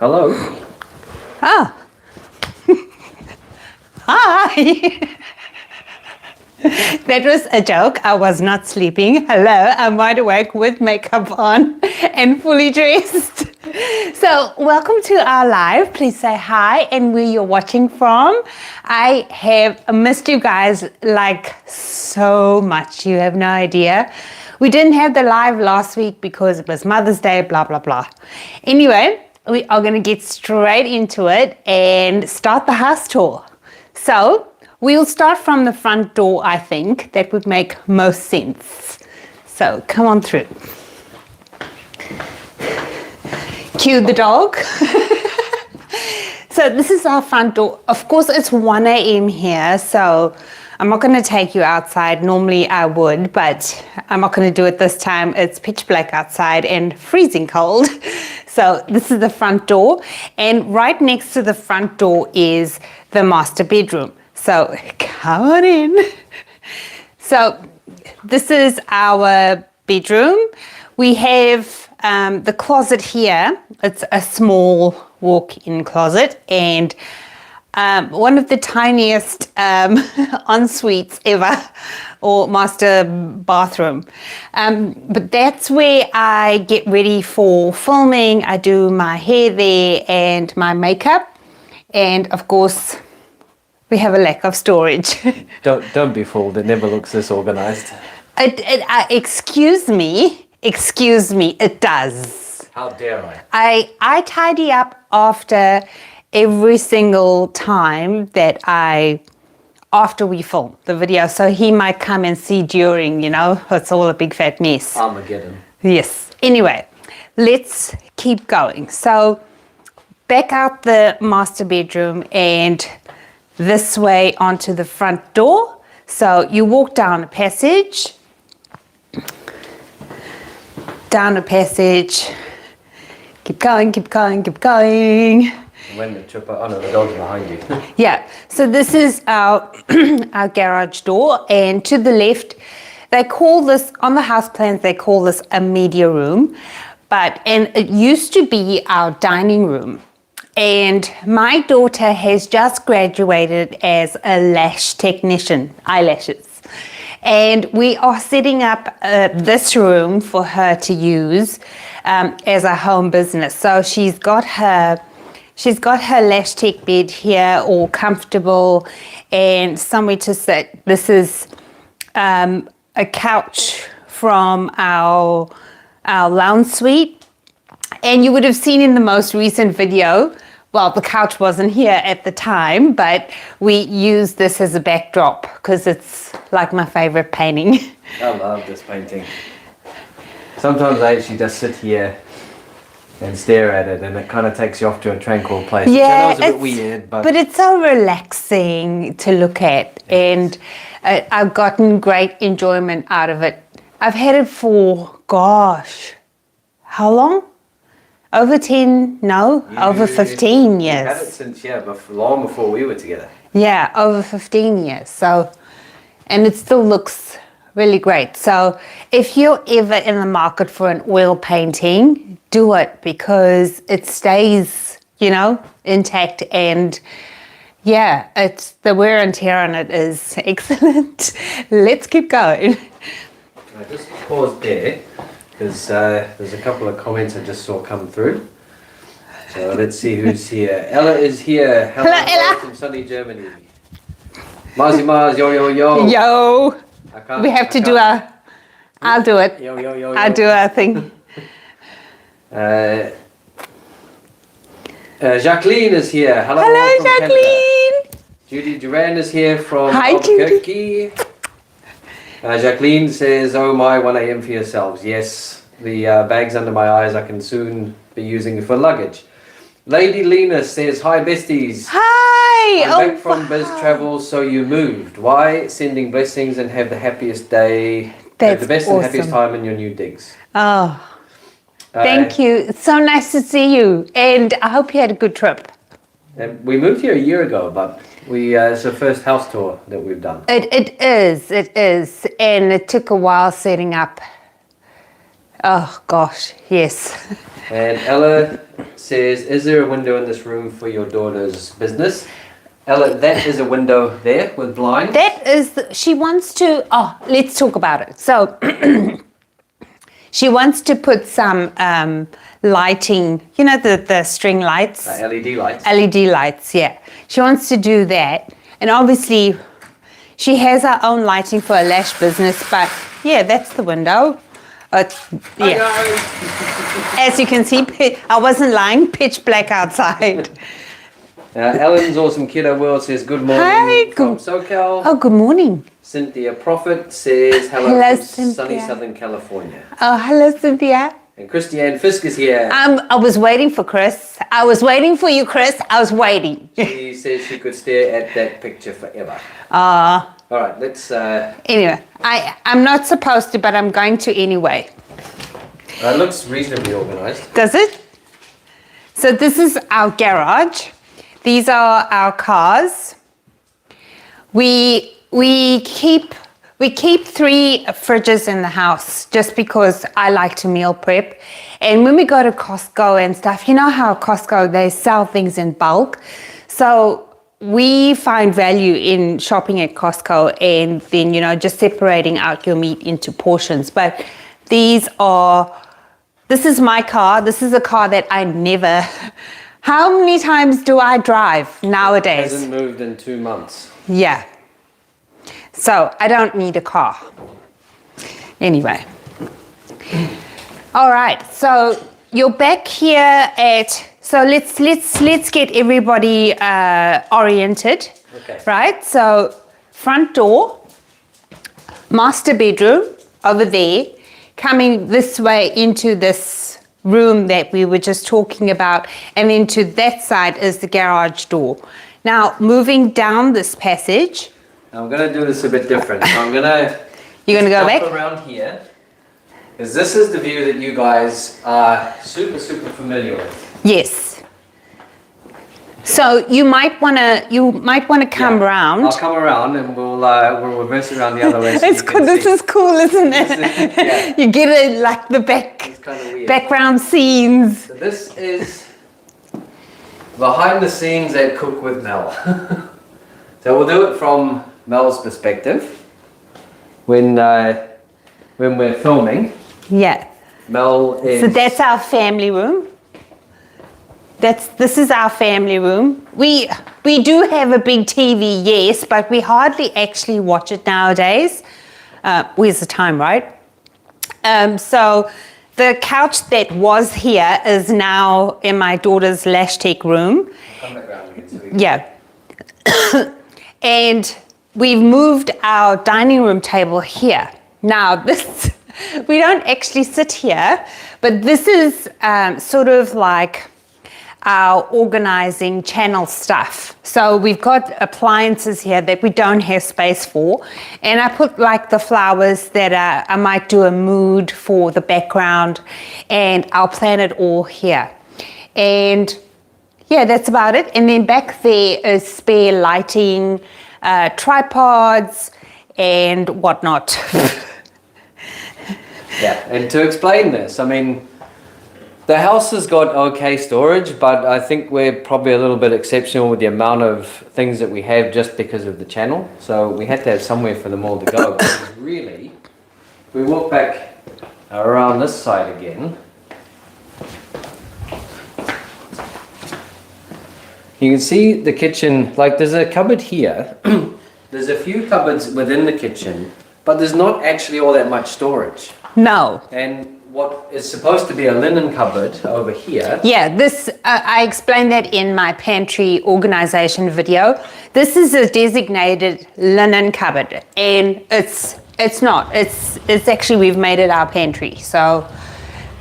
Hello. Ah. Hi. That was a joke. I was not sleeping. Hello, I'm wide awake with makeup on and fully dressed. So welcome to our live. Please say hi and where you're watching from. I have missed you guys like so much. You have no idea. We didn't have the live last week because it was Mother's Day, blah, blah, blah. Anyway, we are going to get straight into it and start the house tour. So we'll start from the front door, I think. That would make most sense. So come on through. Cue the dog. So this is our front door. Of course, it's 1 a.m. here, so I'm not going to take you outside. Normally I would, but I'm not going to do it this time. It's pitch black outside and freezing cold. So this is the front door. And right next to the front door is the master bedroom. So come on in. So this is our bedroom. We have the closet here. It's a small walk-in closet and one of the tiniest en-suites ever, or master bathroom. But that's where I get ready for filming. I do my hair there and my makeup. And of course, we have a lack of storage. Don't be fooled. It never looks this organized. Excuse me, it does. How dare I? I tidy up after every single time that after we film the video. So he might come and see during, it's all a big fat mess. Armageddon. Yes. Anyway, let's keep going. So back out the master bedroom and this way onto the front door. So you walk down a passage, keep going, keep going, keep going. When the tripper, oh no, the dog's behind you. Yeah, so this is our our garage door, and to the left, they call this, on the house plans, they call this a media room, and it used to be our dining room. And my daughter has just graduated as a lash technician, eyelashes. And we are setting up this room for her to use as a home business. So she's got her lash tech bed here, all comfortable and somewhere to sit. This is a couch from our lounge suite. And you would have seen in the most recent video, well, the couch wasn't here at the time, but we use this as a backdrop because it's like my favorite painting. I love this painting. Sometimes I actually just sit here and stare at it, and it kind of takes you off to a tranquil place. Yeah, which I know is a bit weird, but it's so relaxing to look at, and I've gotten great enjoyment out of it. I've had it for, gosh, how long? Over 10, no, over 15 years. You had it since, long before we were together. Yeah, over 15 years. So, and it still looks really great. So if you're ever in the market for an oil painting, do it because it stays, intact, and yeah, it's the wear and tear on it is excellent. Let's keep going. I just paused there because there's a couple of comments I just saw come through. So let's see who's here. Ella is here. Hello, Ella. From sunny Germany. Marzi Mars, yo, yo, yo. Yo. We have to do I'll do it. Yo, yo, yo, yo. I'll do our thing. Jacqueline is here. Hello, Hello, from Jacqueline. Canada. Judy Duran is here from Hi, Albuquerque. Jacqueline says, oh my, 1 a.m. for yourselves. Yes, the bags under my eyes I can soon be using for luggage. Lady Lena says, hi besties. Hi. I'm back from Biz Travel, so you moved. Why? Sending blessings and have the happiest day. That's the best awesome. and happiest time in your new digs. Oh, thank you. It's so nice to see you. And I hope you had a good trip. And we moved here a year ago, but it's the first house tour that we've done. It is. And it took a while setting up. Oh, gosh, yes. And Ella says, is there a window in this room for your daughter's business? Ella, that is a window there with blinds. That is, she wants to, let's talk about it. So she wants to put some lighting, you know, the string lights. LED lights. LED lights, yeah. She wants to do that. And obviously, she has her own lighting for a lash business, but yeah, that's the window. Yeah. As you can see, I wasn't lying, pitch black outside. Ellen's Awesome Keto World says, good morning Hi, from SoCal. Oh, good morning. Cynthia Prophet says, hello, Hello, from Cynthia. sunny Southern California. Oh, hello, Cynthia. And Christiane Fisk is here. I was waiting for Chris. I was waiting for you, Chris. I was waiting. She says she could stare at that picture forever. All right, let's... Anyway, I'm not supposed to, but I'm going to anyway. It looks reasonably organized. Does it? So this is our garage. These are our cars. We keep 3 fridges in the house just because I like to meal prep. And when we go to Costco and stuff, you know how Costco, they sell things in bulk. So we find value in shopping at Costco and then, you know, just separating out your meat into portions. But this is my car. This is a car that I never... How many times do I drive nowadays? It hasn't moved in 2 months. Yeah. So I don't need a car. Anyway. All right. So you're back here at. So let's get everybody oriented. Okay. Right. So front door, master bedroom over there, coming this way into this room that we were just talking about, and then to that side is the garage door. Now moving down this passage. I'm gonna do this a bit different. I'm gonna. You're gonna go back around here, because this is the view that you guys are super familiar with. Yes. So you might wanna come round. I'll come around and we'll reverse around the other way. So It's cool. This is cool, isn't it? Yeah. You get it like the background scenes. So this is behind the scenes at Cook with Mel. So we'll do it from Mel's perspective when we're filming. Yeah. Mel is. So that's our family room. This is our family room. We do have a big TV, yes, but we hardly actually watch it nowadays. Where's the time, right? So the couch that was here is now in my daughter's lash tech room. Come back around again, so Yeah. And we've moved our dining room table here. Now this, we don't actually sit here, but this is sort of like our organizing channel stuff. So we've got appliances here that we don't have space for. And I put like the flowers that I might do a mood for the background, and I'll plan it all here. And yeah, that's about it. And then back there is spare lighting, tripods and whatnot. Yeah, and to explain this, I mean, the house has got okay storage, but I think we're probably a little bit exceptional with the amount of things that we have just because of the channel. So we had to have somewhere for them all to go. Because really, if we walk back around this side again, you can see the kitchen, like there's a cupboard here. There's a few cupboards within the kitchen, but there's not actually all that much storage. No. And what is supposed to be a linen cupboard over here. Yeah, this, I explained that in my pantry organization video. This is a designated linen cupboard, and it's not. It's actually, we've made it our pantry. So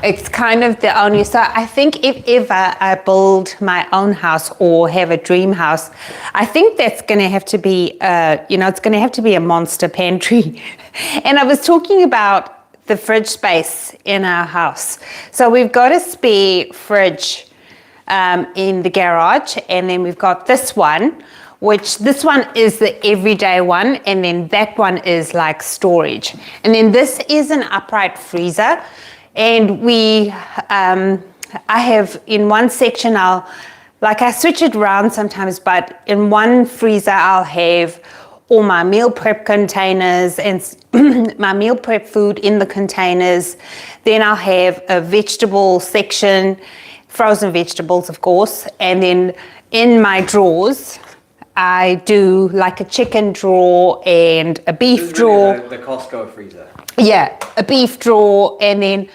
it's kind of the only, so I think if ever I build my own house or have a dream house, I think that's going to have to be, it's going to have to be a monster pantry. And I was talking about the fridge space in our house. So we've got a spare fridge in the garage, and then we've got this one, which this one is the everyday one, and then that one is like storage. And then this is an upright freezer, and we I have in one section, I switch it around sometimes, but in one freezer, I'll have all my meal prep containers and my meal prep food in the containers. Then I'll have a vegetable section, frozen vegetables, of course. And then in my drawers, I do like a chicken drawer and a beef drawer. Really the Costco freezer. Yeah, a beef drawer, and then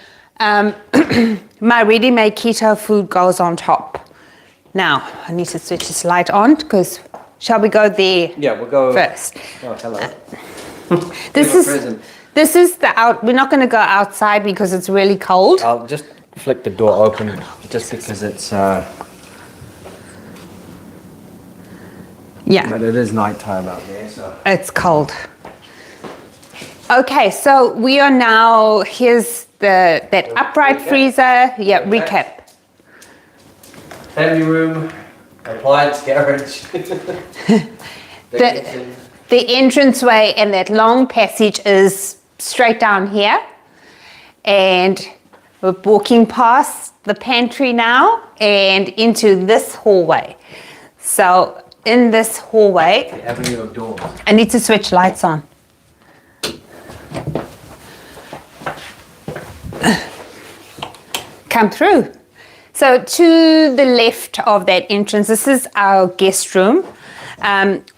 my ready-made keto food goes on top. Now, I need to switch this light on because shall we go there? Yeah, we'll go first. Oh, hello. This is the out. We're not going to go outside because it's really cold. I'll just flick the door open just because it's yeah, but it is nighttime out there, so it's cold. Okay, so we are now, here's that upright freezer. Yeah, recap. Family room, appliance garage. The entranceway and that long passage is straight down here. And we're walking past the pantry now and into this hallway. So in this hallway, The avenue of doors. I need to switch lights on. Come through. So to the left of that entrance, this is our guest room.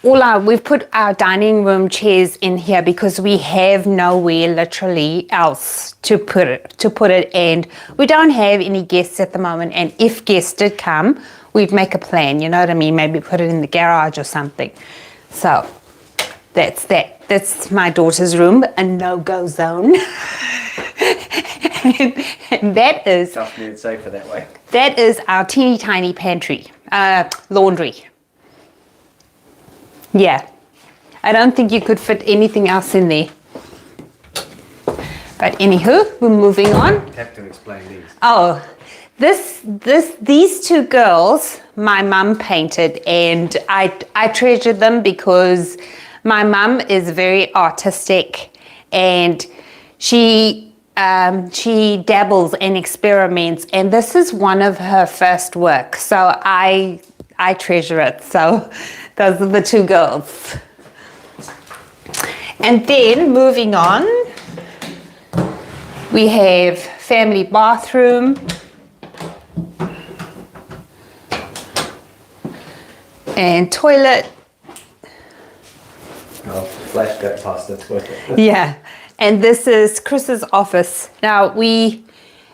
We've put our dining room chairs in here because we have nowhere literally else to put it, and we don't have any guests at the moment. And if guests did come, we'd make a plan. You know what I mean? Maybe put it in the garage or something. So that's that. That's my daughter's room, a no-go zone. and that is. Trust me, it's safer that way. That is our teeny tiny pantry, laundry. Yeah, I don't think you could fit anything else in there. But anywho, we're moving on. I have to explain these. Oh, these two girls, my mum painted, and I treasure them because my mum is very artistic, and she dabbles and experiments, and this is one of her first work. So I treasure it. So those are the two girls. And then moving on, we have family bathroom. And toilet. I'll flash that past, that's worth it. Yeah. And this is Chris's office. Now, we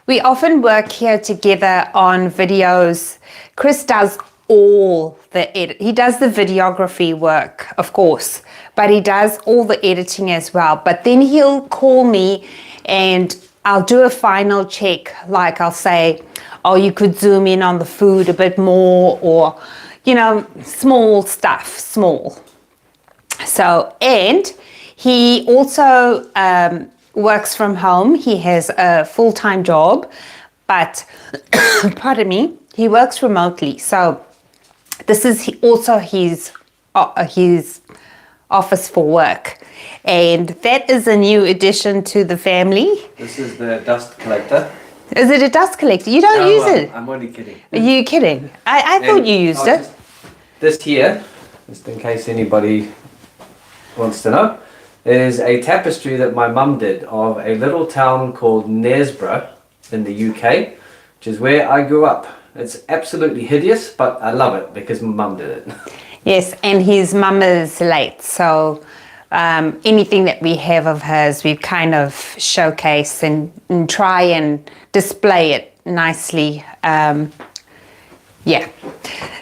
often work here together on videos. Chris does all the edit. He does the videography work, of course, but he does all the editing as well. But then he'll call me and I'll do a final check. Like I'll say, oh, you could zoom in on the food a bit more, or, you know, small stuff, small. So, and he also works from home. He has a full-time job, but, pardon me, he works remotely. So this is also his office for work. And that is a new addition to the family. This is the dust collector. Is it a dust collector? You don't use it? I'm only kidding. Are you kidding? I thought you used it. This here, just in case anybody wants to know, is a tapestry that my mum did of a little town called Knaresborough in the UK, which is where I grew up. It's absolutely hideous, but I love it because my mum did it. Yes, and his mum is late, so anything that we have of hers, we kind of showcase and try and display it nicely. Yeah.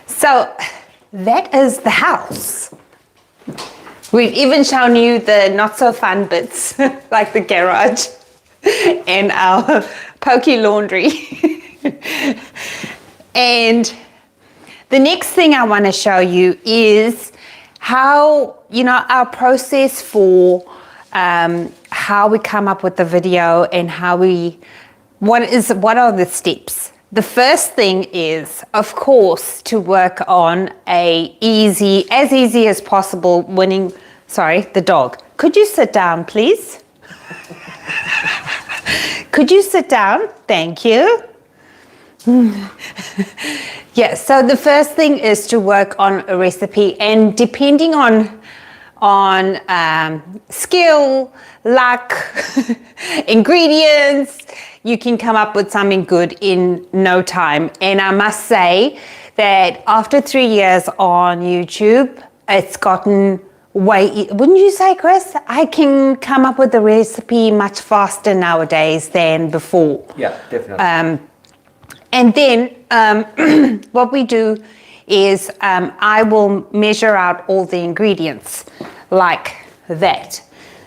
So that is the house. We've even shown you the not so fun bits, like the garage and our pokey laundry. And the next thing I want to show you is how, you know, our process for how we come up with the video and what are the steps. The first thing is, of course, to work on as easy as possible the dog. Could you sit down, please? Could you sit down? Thank you. Yeah, so the first thing is to work on a recipe, and depending on skill, luck, ingredients, you can come up with something good in no time. And I must say that after 3 years on YouTube, it's gotten wouldn't you say, Chris? I can come up with a recipe much faster nowadays than before. Yeah, definitely. And then what we do is I will measure out all the ingredients like that.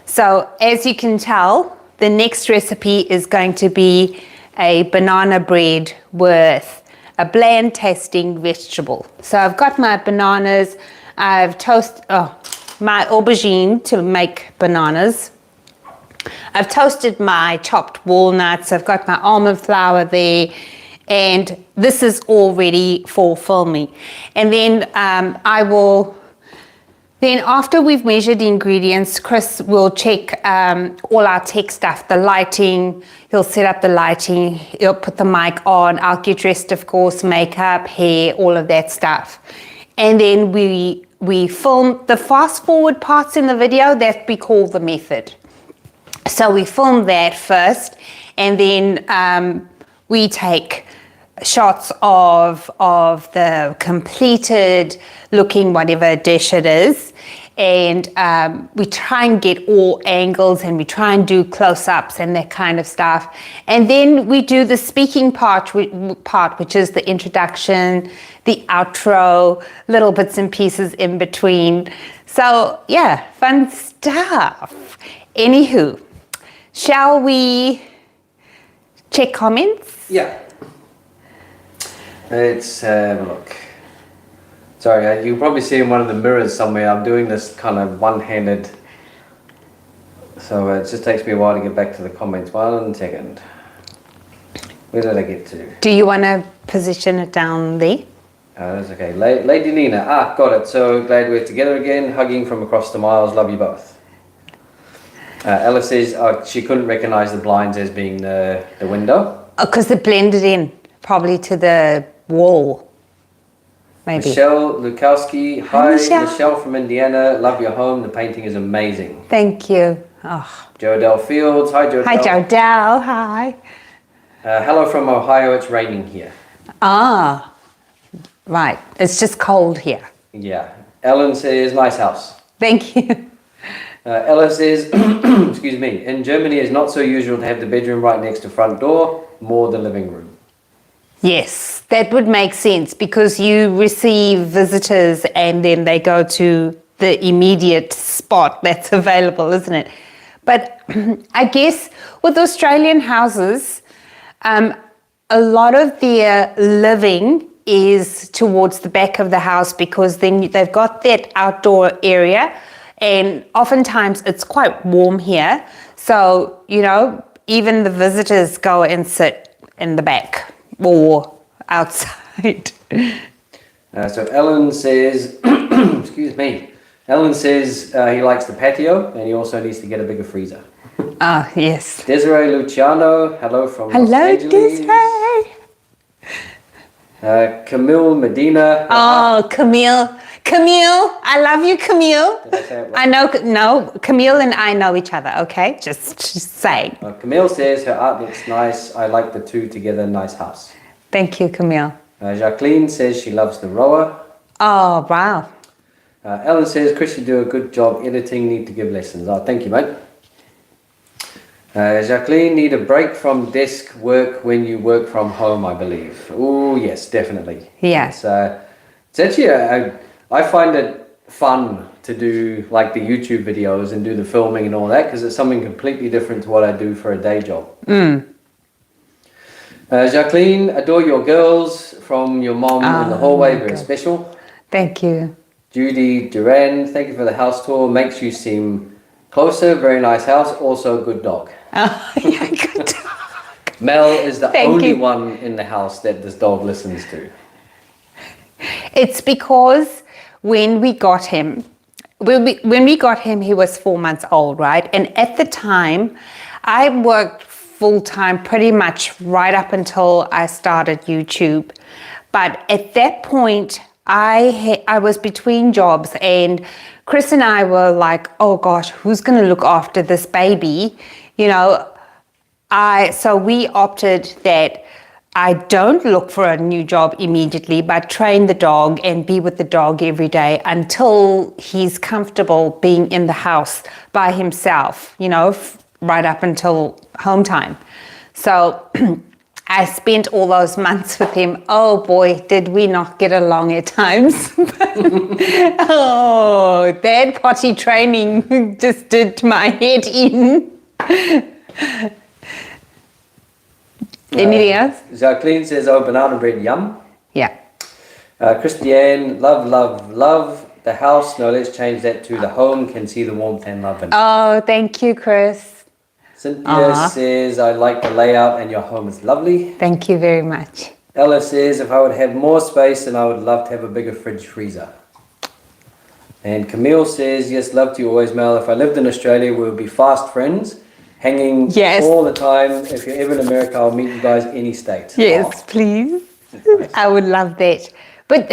So as you can tell, the next recipe is going to be a banana bread with a bland tasting vegetable. So I've got my bananas, I've toasted my aubergine to make bananas. I've toasted my chopped walnuts, I've got my almond flour there, and this is all ready for filming. And then then after we've measured the ingredients, Chris will check all our tech stuff, the lighting, he'll set up the lighting, he'll put the mic on, I'll get dressed, of course, makeup, hair, all of that stuff. And then we film the fast forward parts in the video that we call the method. So we film that first, and then we take shots of the completed looking whatever dish it is, and we try and get all angles, and we try and do close-ups and that kind of stuff. And then we do the speaking part, which is the introduction, the outro, little bits and pieces in between. So yeah, fun stuff. Anywho, shall we check comments? Yeah. Let's have a look. Sorry, you'll probably see in one of the mirrors somewhere, I'm doing this kind of one-handed. So it just takes me a while to get back to the comments. 1 second. Where did I get to? Do you want to position it down there? That's okay. Lady Nina. Got it. So glad we're together again. Hugging from across the miles. Love you both. Ella says she couldn't recognize the blinds as being the window. Because it blended in, probably to the wall. Maybe. Michelle Lukowski. Hi, Michelle. Michelle from Indiana. Love your home. The painting is amazing. Thank you. Oh. Jodelle Fields. Hi, Jodelle. Hi, Jodelle. Hi. Hello from Ohio. It's raining here. Ah, right. It's just cold here. Yeah. Ellen says, nice house. Thank you. Ella says, excuse me, in Germany it's not so usual to have the bedroom right next to front door, more the living room. Yes, that would make sense because you receive visitors and then they go to the immediate spot that's available, isn't it? But I guess with Australian houses, a lot of their living is towards the back of the house because then they've got that outdoor area, and oftentimes it's quite warm here. So, you know, even the visitors go and sit in the back or outside. So Ellen says, excuse me, Ellen says he likes the patio and he also needs to get a bigger freezer. Ah, yes. Desiree Luciano, hello from Los Angeles. Desiree. Camille Medina. Oh, Camille. Camille, I love you, Camille. Did I say it right? I know, no, Camille and I know each other, okay? Just saying. Camille says her art looks nice. I like the two together. Nice house. Thank you, Camille. Jacqueline says she loves the rower. Oh, wow. Ellen says, Chris, you do a good job editing. Need to give lessons. Oh, thank you, mate. Jacqueline, need a break from desk work when you work from home, I believe. Oh, yes, definitely. Yeah. It's actually, I find it fun to do like the YouTube videos and do the filming and all that because it's something completely different to what I do for a day job. Jacqueline, adore your girls from your mom in the hallway. Very special. Thank you. Judy Duran, thank you for the house tour. Makes you seem closer. Very nice house. Also, good dog. Oh, yeah, good dog. Mel is the Thank only you. one in the house that this dog listens to. It's because when we got him, he was 4 months old, right? And at the time, I worked full-time pretty much right up until I started YouTube. But at that point, I was between jobs, and Chris and I were like, oh gosh, who's going to look after this baby? You know, so we opted that I don't look for a new job immediately, but train the dog and be with the dog every day until he's comfortable being in the house by himself, you know, right up until home time. So I spent all those months with him. Oh boy, did we not get along at times. Oh, that potty training just did my head in. Anything else? Jacqueline says, oh, banana bread, yum. Yeah. Christiane, love the house. No, let's change that to the home. Can see the warmth and love in it. Oh, thank you, Chris. Cynthia says, I like the layout and your home is lovely. Thank you very much. Ella says, if I would have more space, then I would love to have a bigger fridge freezer. And Camille says, yes, love to you always, Mel. If I lived in Australia, we would be fast friends, hanging all the time. If you're ever in America, I'll meet you guys any state. Yes, please. I would love that. But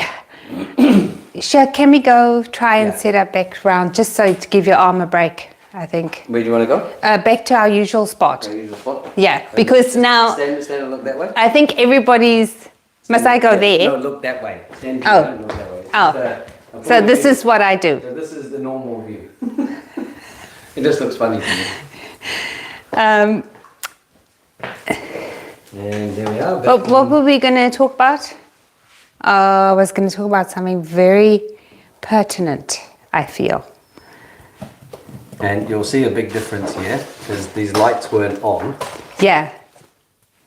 can we go try and set up back around just so to give your arm a break, I think. Where do you want to go? Back to our usual spot. Our usual spot? Yeah, because now Stand and look that way? I think everybody's... Must I go there? No, look that way. Stand and look that way. So this is what I do. So this is the normal view. It just looks funny to me. And there we are. What were we going to talk about? I was going to talk about something very pertinent, I feel. And you'll see a big difference here because these lights weren't on. Yeah.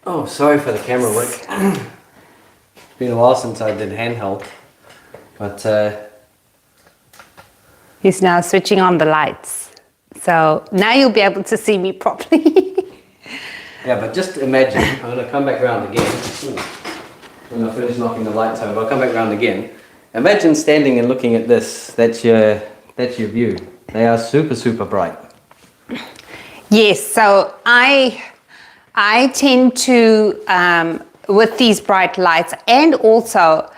Oh, sorry for the camera work. It's been a while since I did handheld. But he's now switching on the lights. So now you'll be able to see me properly. Yeah, but just imagine, I'm going to come back around again. When I finish knocking the lights over, I'll come back around again. Imagine standing and looking at this. That's your view. They are super, super bright. Yes, so I tend to, with these bright lights, and also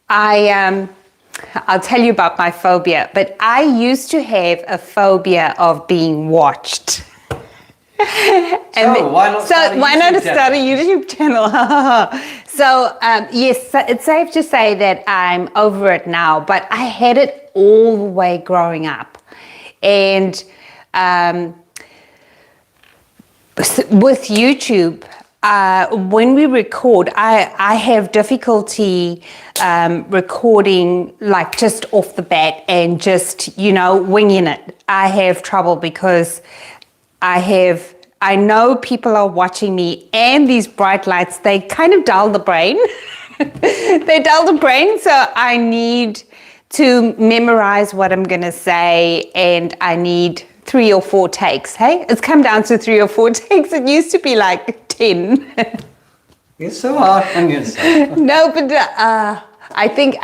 I'll tell you about my phobia, but I used to have a phobia of being watched. Why not start a YouTube channel? So yes, it's safe to say that I'm over it now, but I had it all the way growing up. And with YouTube, when we record, I have difficulty recording like just off the bat and just, winging it. I have trouble because I know people are watching me, and these bright lights, they kind of dull the brain. They dull the brain, so I need to memorize what I'm going to say, and I need 3 or 4 takes. Hey, it's come down to 3 or 4 takes. It used to be like 10. You're so hard on yourself. No, but I think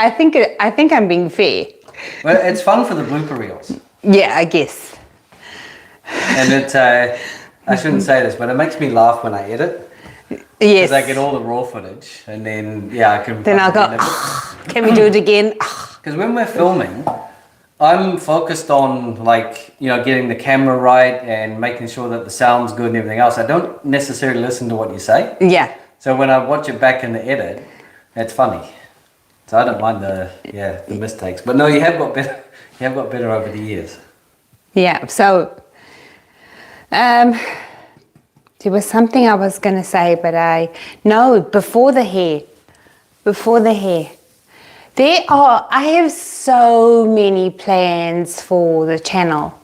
I'm being fair. Well, it's fun for the blooper reels. Yeah, I guess. And it, I shouldn't say this, but it makes me laugh when I edit. Yes. Because I get all the raw footage, and then I can. Then I'll go. Can we do it again? Because when we're filming, I'm focused on getting the camera right and making sure that the sound's good and everything else. I don't necessarily listen to what you say. Yeah. So when I watch it back in the edit, it's funny. So I don't mind the mistakes. But no, you have got better. You have got better over the years. Yeah. So. There was something I was going to say, but before the hair. I have so many plans for the channel.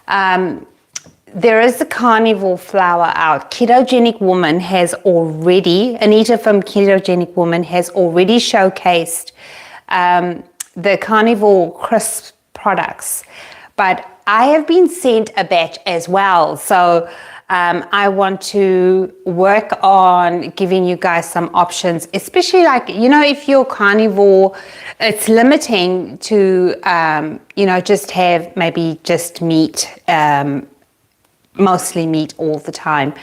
There is the Carnivore flour out. Anita from Ketogenic Woman has already showcased the Carnivore crisp products. But I have been sent a batch as well. So I want to work on giving you guys some options, especially if you're carnivore, it's limiting to, just have maybe just meat, mostly meat all the time.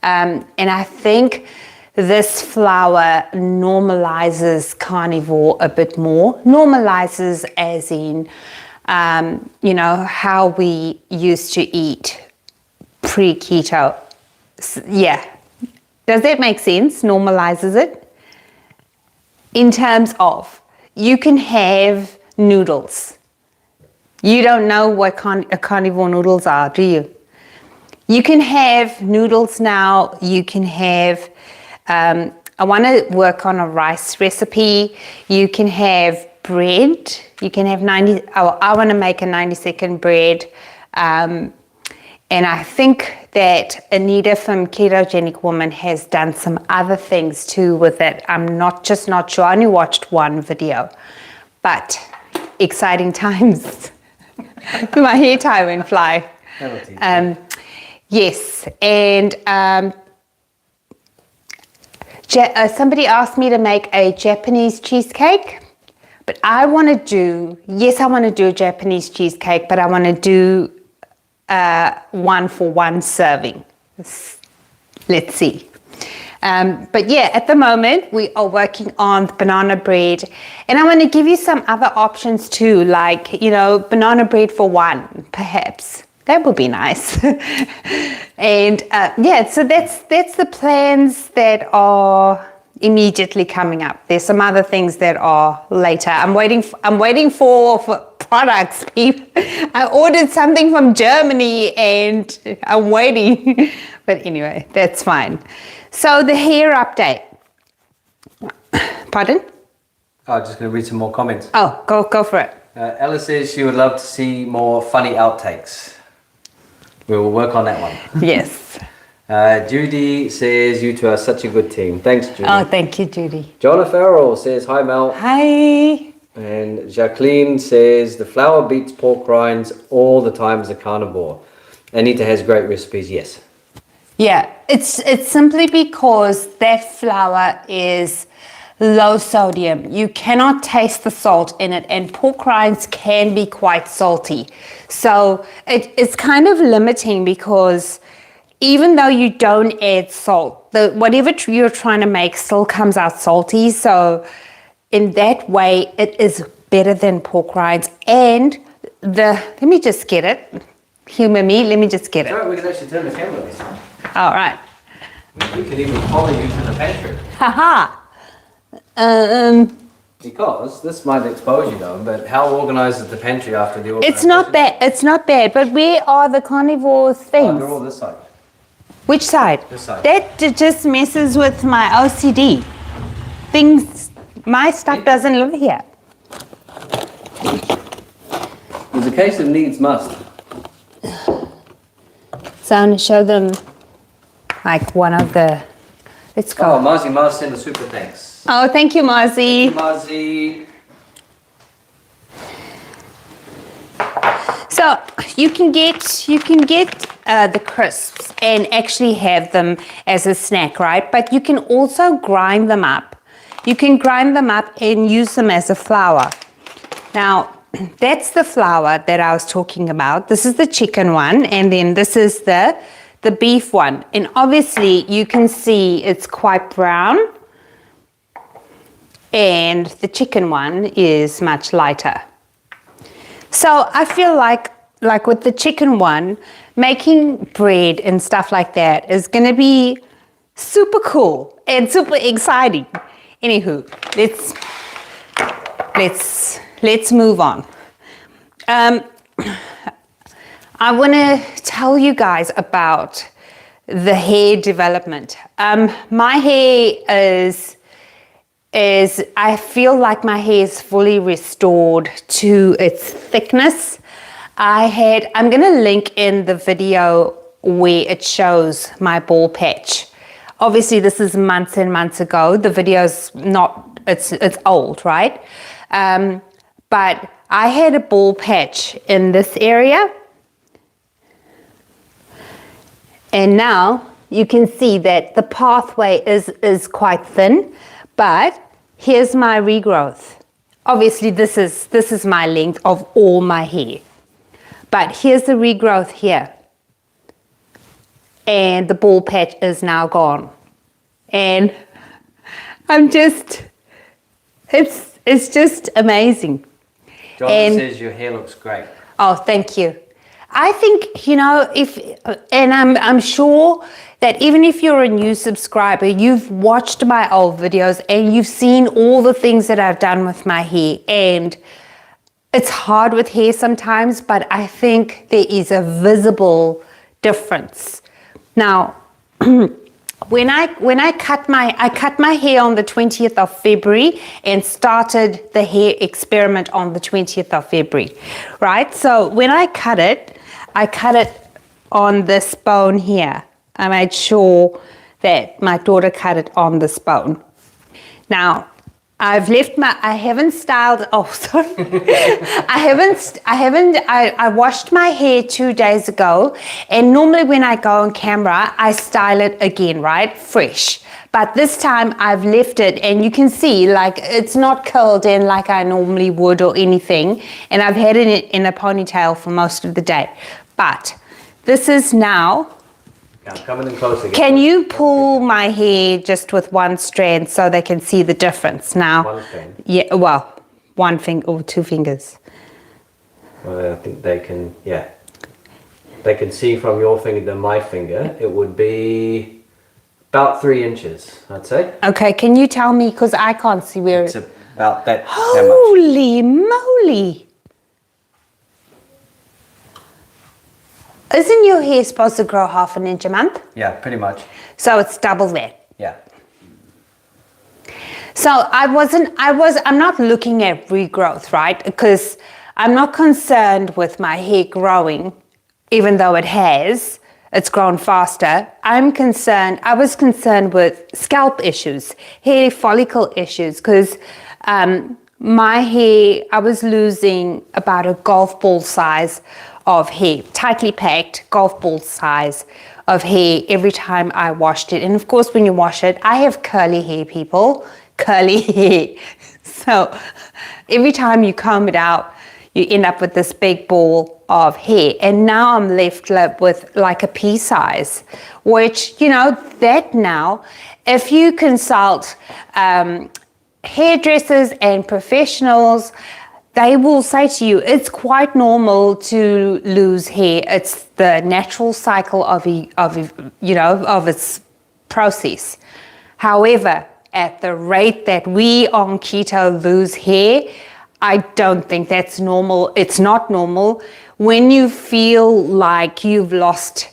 And I think this flour normalizes carnivore a bit more. Normalizes as in, you know, how we used to eat pre-keto. Yeah. Does that make sense? Normalizes it? In terms of, you can have noodles. You don't know what carnivore noodles are, do you? You can have noodles now. You can have, I want to work on a rice recipe. You can have bread. You can have I want to make a 90-second bread. And I think that Anita from Ketogenic Woman has done some other things too with it. I'm not sure. I only watched one video, but exciting times. My hair tie went fly. Yes, and somebody asked me to make a Japanese cheesecake, but I want to do a Japanese cheesecake, but I want to do 1-for-1 serving. Let's see. But yeah, at the moment we are working on banana bread, and I want to give you some other options too, like, you know, banana bread for one, perhaps. That would be nice. And yeah, so that's the plans that are immediately coming up. There's some other things that are later. I'm waiting for products. I ordered something from Germany and I'm waiting. But anyway, that's fine. So the hair update. Pardon? I'm just going to read some more comments. Oh, go for it. Ella says she would love to see more funny outtakes. We will work on that one. Yes. Judy says, you two are such a good team. Thanks, Judy. Oh, thank you, Judy. Jonah Farrell says, hi, Mel. Hi. And Jacqueline says, the flour beats pork rinds all the time as a carnivore. Anita has great recipes, yes. Yeah, it's simply because that flour is low sodium. You cannot taste the salt in it, and pork rinds can be quite salty. So it's kind of limiting, because even though you don't add salt, whatever you're trying to make still comes out salty. So in that way, it is better than pork rinds. And let me just get it. Humor me, let me just get it. Right, we can actually turn the camera this time. All right. We can even follow you to the pantry. Haha. Because this might expose you though, but how organized is the pantry after the organization? It's not bad, but where are the carnivore things? Oh, they're all this side. Which side? This side. That just messes with my OCD. My stuff doesn't live here. It's a case of needs must. So I'm going to show them like one of the, let's go. Oh, Marzi Mars sent a super thanks. Oh, thank you, Marzi. Marzi. So you can get the crisps and actually have them as a snack, right? But you can also grind them up. You can grind them up and use them as a flour. Now, that's the flour that I was talking about. This is the chicken one, and then this is the beef one. And obviously you can see it's quite brown, and the chicken one is much lighter. So I feel like with the chicken one, making bread and stuff like that is going to be super cool and super exciting. Anywho, let's move on. I want to tell you guys about the hair development. My hair is I feel like my hair is fully restored to its thickness. I'm going to link in the video where it shows my bald patch. Obviously, this is months and months ago. The video's not, it's old, right? But I had a bald patch in this area. And now you can see that the pathway is quite thin, but here's my regrowth. Obviously, this is my length of all my hair. But here's the regrowth here. and the bald patch is now gone. And I'm just, it's just amazing. John And- says your hair looks great. Oh, thank you. I think, you know, and I'm sure that even if you're a new subscriber, you've watched my old videos and you've seen all the things that I've done with my hair. And it's hard with hair sometimes, but I think there is a visible difference. Now, when I cut my hair on the 20th of February and started the hair experiment on the 20th of February, right? So when I cut it on this bone here. I made sure that my daughter cut it on this bone. Now, I haven't styled, oh, sorry. I washed my hair 2 days ago, and normally when I go on camera, I style it again, right? Fresh. But this time I've left it, and you can see, like, it's not curled in like I normally would or anything, and I've had it in a ponytail for most of the day. But this is now. Now, coming in close again. Can you pull my hair just with one strand so they can see the difference now? One strand? Yeah, well, one finger or two fingers. Well, I think they can, yeah. They can see from your finger to my finger, it would be about 3 inches, I'd say. Okay, can you tell me, because I can't see where It's about that much. Holy moly! Isn't your hair supposed to grow 1/2 inch a month? Yeah, pretty much. So it's double that. Yeah. So I'm not looking at regrowth, right? Because I'm not concerned with my hair growing, even though it's grown faster. I was concerned with scalp issues, hair follicle issues, because my hair, I was losing about a golf ball size of hair, tightly packed golf ball size of hair every time I washed it. And of course, when you wash it, I have curly hair, people, curly hair. So every time you comb it out, you end up with this big ball of hair. And now I'm left with like a pea size, which, you know, that now, if you consult hairdressers and professionals, they will say to you, it's quite normal to lose hair. It's the natural cycle of its process. However, at the rate that we on keto lose hair, I don't think that's normal. It's not normal. When you feel like you've lost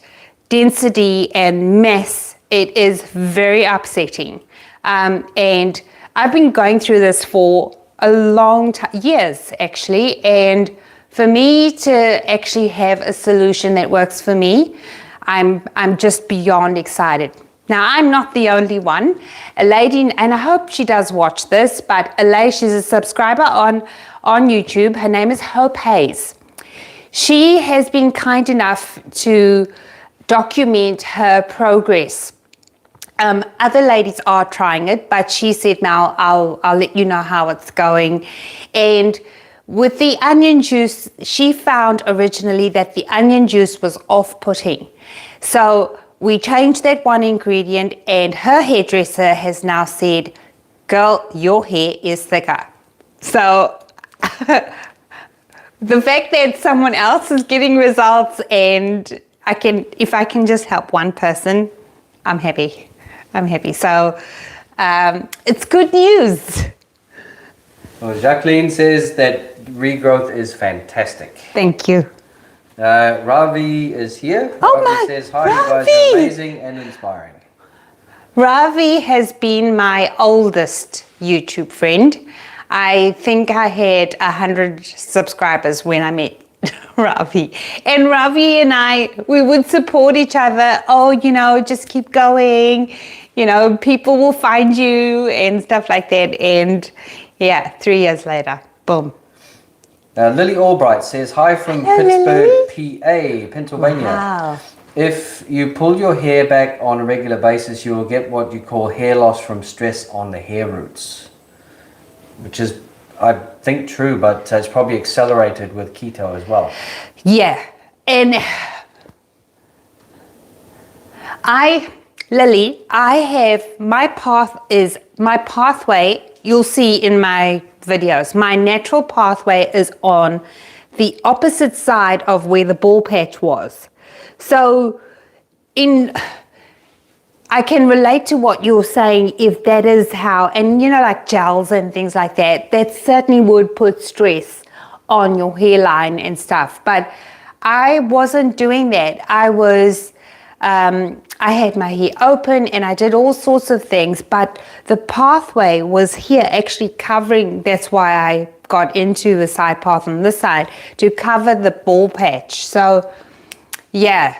density and mass, it is very upsetting. And I've been going through this for a long time, years actually, and for me to actually have a solution that works for me, I'm just beyond excited. Now, I'm not the only one. A lady, and I hope she does watch this, but a lady, she's a subscriber on YouTube. Her name is Hope Hayes. She has been kind enough to document her progress. Other ladies are trying it, but she said, now I'll let you know how it's going. And with the onion juice, she found originally that the onion juice was off-putting. So we changed that one ingredient, and her hairdresser has now said, girl, your hair is thicker. So the fact that someone else is getting results, and if I can just help one person, I'm happy. So it's good news. Well, Jacqueline says that regrowth is fantastic. Thank you. Ravi is here. Oh, Ravi my says, hi, you guys Ravi! are amazing and inspiring. Ravi has been my oldest YouTube friend. I think I had 100 subscribers when I met Ravi. And Ravi and we would support each other. Oh, just keep going. People will find you and stuff like that. And yeah, 3 years later, boom. Lily Albright says, hi from Hello, Pittsburgh, Lily. PA, Pennsylvania. Wow. If you pull your hair back on a regular basis, you will get what you call hair loss from stress on the hair roots, which is, I think, true, but it's probably accelerated with keto as well. Yeah. And Lily, I have my pathway, you'll see in my videos, my natural pathway is on the opposite side of where the ball patch was. So I can relate to what you're saying if that is how, and like gels and things like that, that certainly would put stress on your hairline and stuff. But I wasn't doing that. I had my hair open and I did all sorts of things, but the pathway was here actually covering. That's why I got into the side path on this side to cover the ball patch. So, yeah.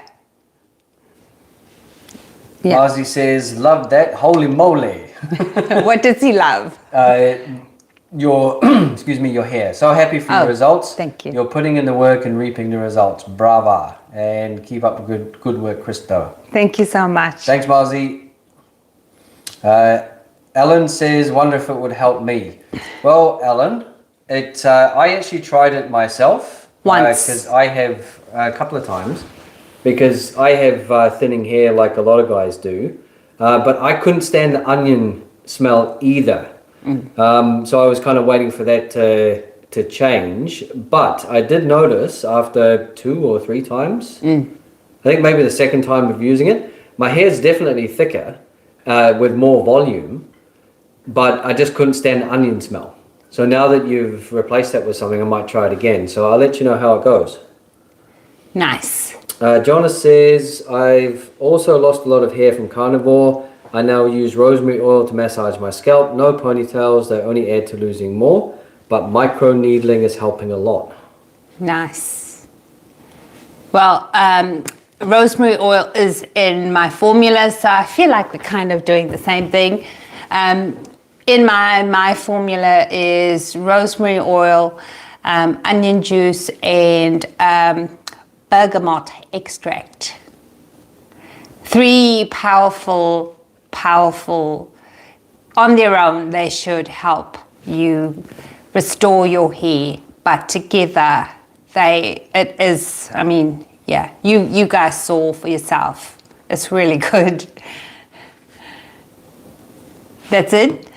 Marzi says, love that. Holy moly. What does he love? Your your hair. So happy for your results. Thank you. You're putting in the work and reaping the results. Brava. And keep up the good work, Christo. Thank you so much. Thanks, Marzi. Ellen says, wonder if it would help me. Well, Ellen, I actually tried it myself. Once. Because I have a couple of times. Because I have thinning hair like a lot of guys do. But I couldn't stand the onion smell either. So I was kind of waiting for that to change. But I did notice after 2 or 3 times, I think maybe the second time of using it, my hair's definitely thicker with more volume, but I just couldn't stand the onion smell. So now that you've replaced that with something, I might try it again. So I'll let you know how it goes. Nice. Jonas says, I've also lost a lot of hair from Carnivore. I now use rosemary oil to massage my scalp. No ponytails, they only add to losing more, but micro needling is helping a lot. Nice. Well, rosemary oil is in my formula, so I feel like we're kind of doing the same thing. In my formula is rosemary oil, onion juice, and bergamot extract. 3 powerful, on their own, they should help you restore your hair, but together you guys saw for yourself. It's really good. That's it.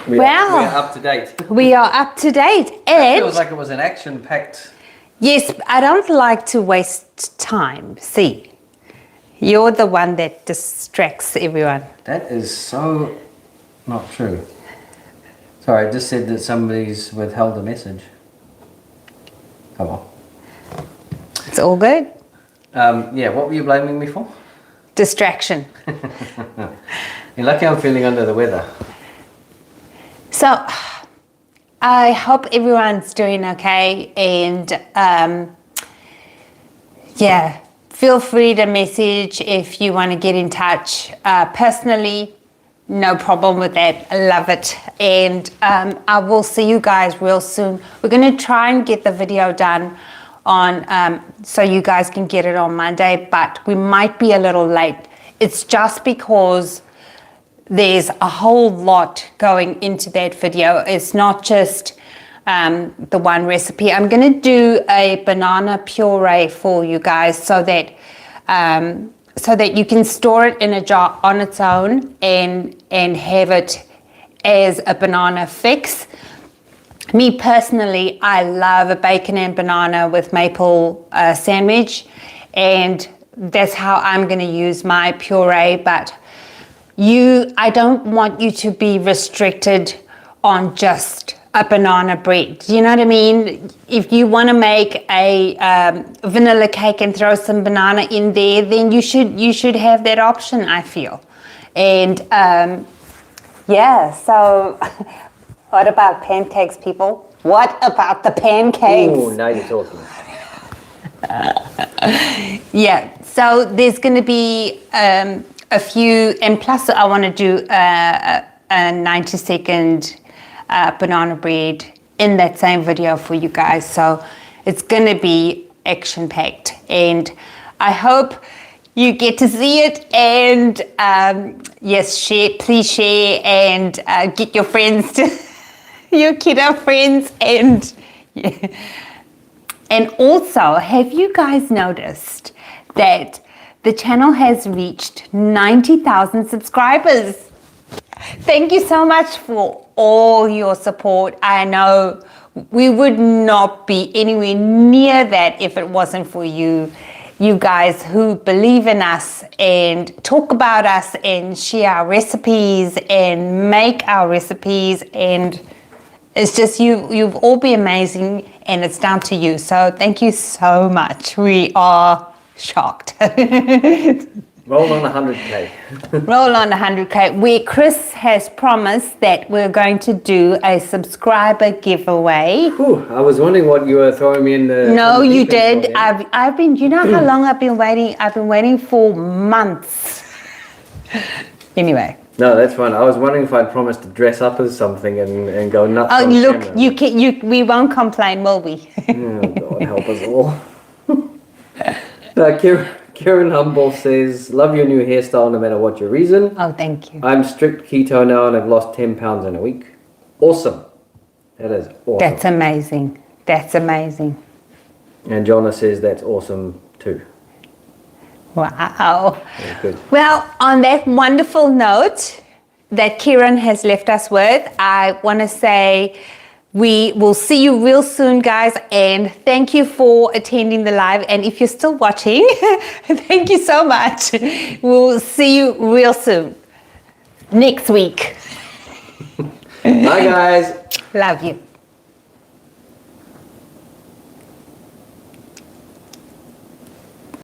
We're up to date. We are up to date. It And feels like it was an action-packed. yes, I don't like to waste time. See, you're the one that distracts everyone. That is so not true. Sorry, I just said that somebody's withheld a message. Come on. It's all good. What were you blaming me for? Distraction. You're lucky I'm feeling under the weather. So, I hope everyone's doing okay, and feel free to message if you want to get in touch. Personally, no problem with that. I love it, and I will see you guys real soon. We're going to try and get the video done on so you guys can get it on Monday, but we might be a little late. It's just because there's a whole lot going into that video. It's not just the one recipe. I'm going to do a banana puree for you guys so that you can store it in a jar on its own and have it as a banana fix. Me personally, I love a bacon and banana with maple sandwich, and that's how I'm going to use my puree. But I don't want you to be restricted on just a banana bread. You know what I mean? If you want to make a vanilla cake and throw some banana in there, then you should have that option, I feel. And so what about pancakes, people? What about the pancakes? Oh, now you're talking. So there's going to be a few, and plus I want to do a 90-second banana bread in that same video for you guys. So it's going to be action-packed, and I hope you get to see it. And please share and get your friends to your keto friends. And also, have you guys noticed that the channel has reached 90,000 subscribers. Thank you so much for all your support. I know we would not be anywhere near that if it wasn't for you. You guys who believe in us and talk about us and share our recipes and make our recipes, and it's just you've all been amazing, and it's down to you. So thank you so much. We are shocked. Roll on 100K. Roll on 100K, where Chris has promised that we're going to do a subscriber giveaway. Whew, I was wondering what you were throwing me in the... No, you did. I've been, you know how long I've been waiting? I've been waiting for months. Anyway. No, that's fine. I was wondering if I'd promised to dress up as something and go nuts. Oh, on look, camera. we won't complain, will we? Oh, God help us all. Kieran Humble says, love your new hairstyle no matter what your reason. Oh, thank you. I'm strict keto now and I've lost 10 pounds in a week. Awesome. That is awesome. That's amazing. That's amazing. And Jonna says that's awesome too. Wow. Very good. Well, on that wonderful note that Kieran has left us with, I want to say we will see you real soon, guys, and thank you for attending the live. And if you're still watching, thank you so much. We'll see you real soon. Next week. Bye, guys. Love you.